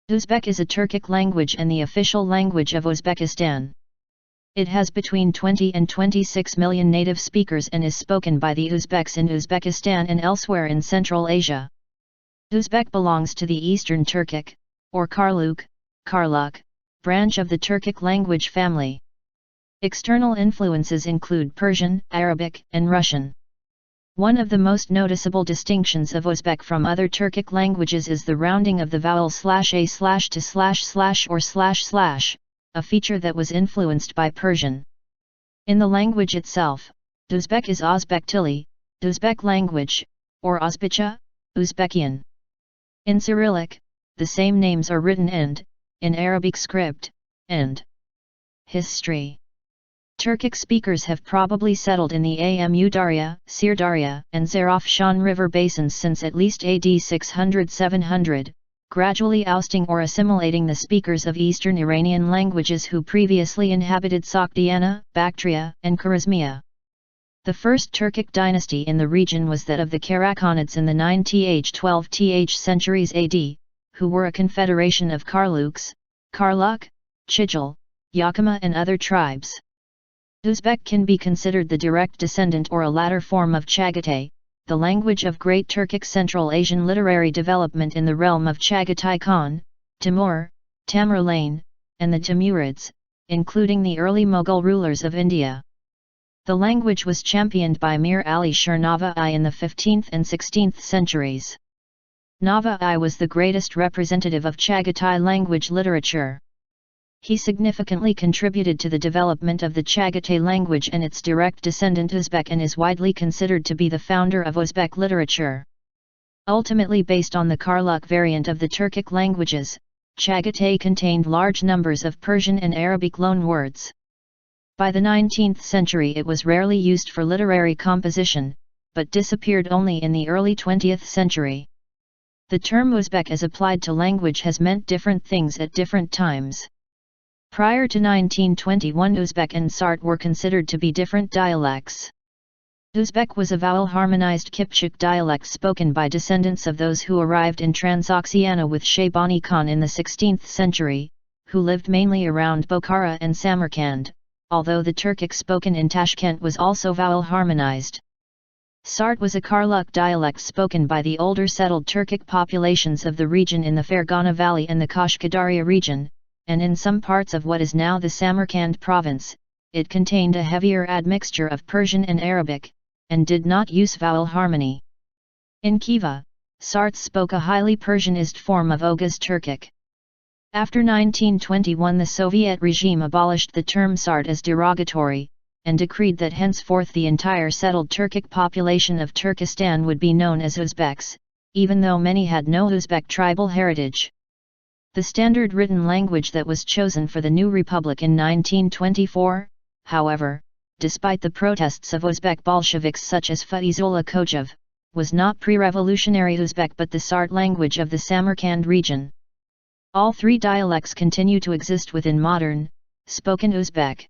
Uzbek is a Turkic language and the official language of Uzbekistan. It has between 20 and 26 million native speakers and is spoken by the Uzbeks in Uzbekistan and elsewhere in Central Asia. Uzbek belongs to the Eastern Turkic, or Karluk, branch of the Turkic language family. External influences include Persian, Arabic, and Russian. One of the most noticeable distinctions of Uzbek from other Turkic languages is the rounding of the vowel /a/ to / or // a feature that was influenced by Persian. In the language itself, Uzbek is oʻzbek tili, Uzbek language, or oʻzbekcha, Uzbekian. In Cyrillic, the same names are written and, in Arabic script, and. History. Turkic speakers have probably settled in the Amu-Darya, Syr-Darya, and Zeravshan river basins since at least AD 600–700, gradually ousting or assimilating the speakers of Eastern Iranian languages who previously inhabited Soghdiana, Bactria, and Chorasmia. The first Turkic dynasty in the region was that of the Karakhanids in the 9th–12th centuries AD, who were a confederation of Karluks, Karluk, Chijil, Yakima and other tribes. Uzbek can be considered the direct descendant or a latter form of Chagatai, the language of Great Turkic Central Asian literary development in the realm of Chagatai Khan, Timur, Tamerlane, and the Timurids, including the early Mughal rulers of India. The language was championed by Mir Ali Shir Nava'i in the 15th and 16th centuries. Nava'i was the greatest representative of Chagatai language literature. He significantly contributed to the development of the Chagatai language and its direct descendant Uzbek and is widely considered to be the founder of Uzbek literature. Ultimately based on the Karluk variant of the Turkic languages, Chagatai contained large numbers of Persian and Arabic loanwords. By the 19th century it was rarely used for literary composition, but disappeared only in the early 20th century. The term Uzbek as applied to language has meant different things at different times. Prior to 1921 Uzbek and Sart were considered to be different dialects. Uzbek was a vowel-harmonized Kipchak dialect spoken by descendants of those who arrived in Transoxiana with Shaybani Khan in the 16th century, who lived mainly around Bokhara and Samarkand, although the Turkic spoken in Tashkent was also vowel-harmonized. Sart was a Karluk dialect spoken by the older settled Turkic populations of the region in the Fergana Valley and the Kashkadarya region, and in some parts of what is now the Samarkand province, it contained a heavier admixture of Persian and Arabic, and did not use vowel harmony. In Khiva, Sarts spoke a highly Persianized form of Oghuz Turkic. After 1921 the Soviet regime abolished the term Sart as derogatory, and decreed that henceforth the entire settled Turkic population of Turkestan would be known as Uzbeks, even though many had no Uzbek tribal heritage. The standard written language that was chosen for the new republic in 1924, however, despite the protests of Uzbek Bolsheviks such as Faizullah Kojev, was not pre-revolutionary Uzbek but the Sart language of the Samarkand region. All three dialects continue to exist within modern, spoken Uzbek.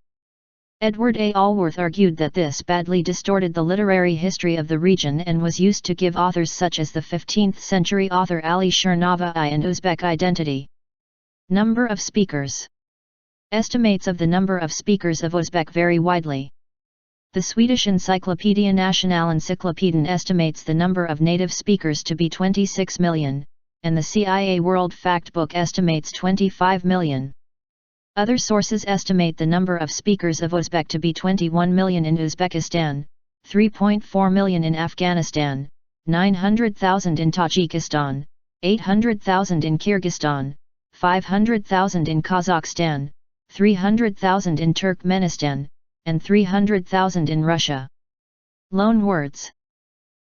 Edward A. Allworth argued that this badly distorted the literary history of the region and was used to give authors such as the 15th century author Ali Shir Nava'i an Uzbek identity. Number of speakers. Estimates of the number of speakers of Uzbek vary widely. The Swedish Encyclopedia Nationale Encyklopedin estimates the number of native speakers to be 26 million, and the CIA World Factbook estimates 25 million. Other sources estimate the number of speakers of Uzbek to be 21 million in Uzbekistan, 3.4 million in Afghanistan, 900,000 in Tajikistan, 800,000 in Kyrgyzstan, 500,000 in Kazakhstan, 300,000 in Turkmenistan, and 300,000 in Russia. Loan words.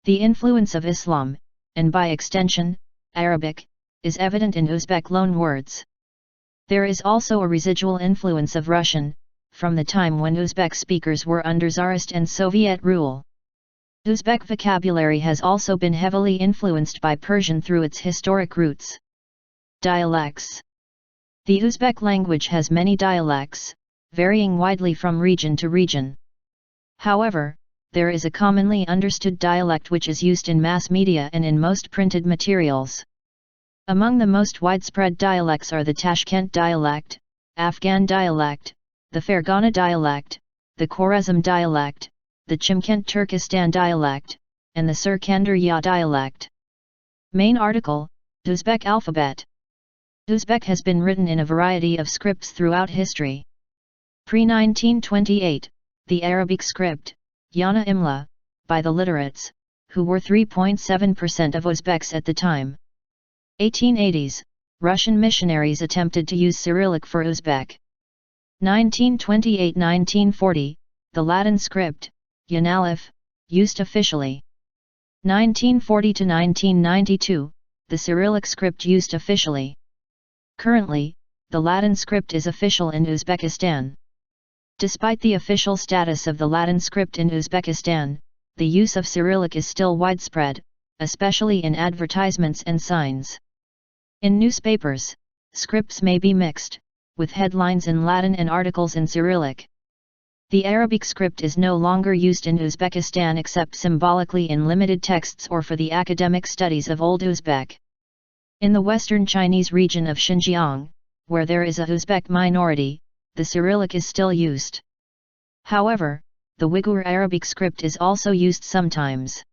The influence of Islam, and by extension, Arabic, is evident in Uzbek loan words. There is also a residual influence of Russian, from the time when Uzbek speakers were under Tsarist and Soviet rule. Uzbek vocabulary has also been heavily influenced by Persian through its historic roots. Dialects. The Uzbek language has many dialects, varying widely from region to region. However, there is a commonly understood dialect which is used in mass media and in most printed materials. Among the most widespread dialects are the Tashkent dialect, Afghan dialect, the Fergana dialect, the Khwarezm dialect, the Chimkent Turkestan dialect, and the Syr-Darya dialect. Main article, Uzbek alphabet. Uzbek has been written in a variety of scripts throughout history. Pre-1928, the Arabic script, Yana Imla, by the literates, who were 3.7% of Uzbeks at the time. 1880s, Russian missionaries attempted to use Cyrillic for Uzbek. 1928–1940, the Latin script, Yanalif, used officially. 1940–1992, the Cyrillic script used officially. Currently, the Latin script is official in Uzbekistan. Despite the official status of the Latin script in Uzbekistan, the use of Cyrillic is still widespread, especially in advertisements and signs. In newspapers, scripts may be mixed, with headlines in Latin and articles in Cyrillic. The Arabic script is no longer used in Uzbekistan except symbolically in limited texts or for the academic studies of Old Uzbek. In the western Chinese region of Xinjiang, where there is a Uzbek minority, the Cyrillic is still used. However, the Uyghur Arabic script is also used sometimes.